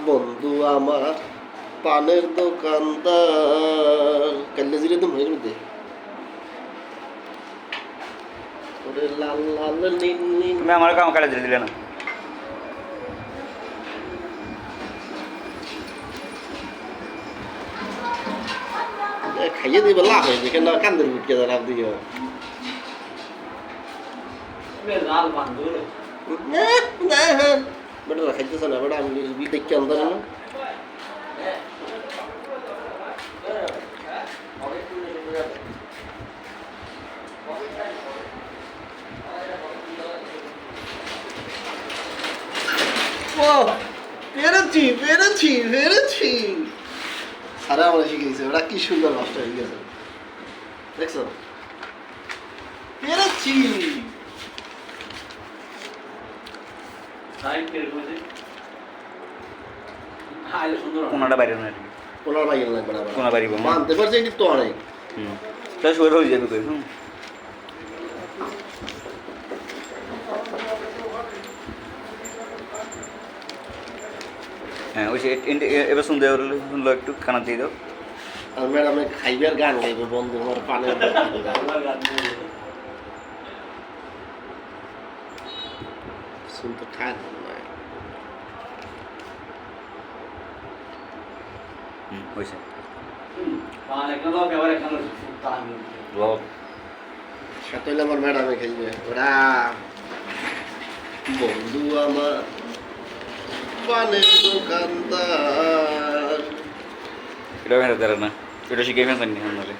বন্ধু আমার পানের দোকানদার কাল্লা জিরে তো মনের মধ্যে ওরে লাল লাল নীল নীল তুমি আমার কাম কালে দিলে না খাইয়ে দিবে লাভ হয়েছে কেন কান্দের বুটকে লাভ দিও বেটা খাইতেছে না বেটা আমি দেখতে আনতাম না পেরেছি পেরেছি পেরেছি সারা আমার শিখেছে ওরা কি সুন্দর মাস্টার হয়ে গেছে দেখছো পেরেছি কোনাটা বাইরে না ওনার ভাই লাগবে না কোনা বাড়ি মানতে পারছে এটি তো অনেক তাই শুয়ে হয়ে যাবে কই হ্যাঁ ওই এবার শুনতে শুনলো একটু খানা দিয়ে দাও আর ম্যাডামে খাইবার গান গাইবে বন্ধু আমার পানের শুনতে ঠাক না হয়েছে সাথে হইলে আমার ম্যাডামে খাইবে ওরা বন্ধু আমার পানের দোকানদার এটা ভেড়া না এটা শিখে ফেলছেন নি আপনারে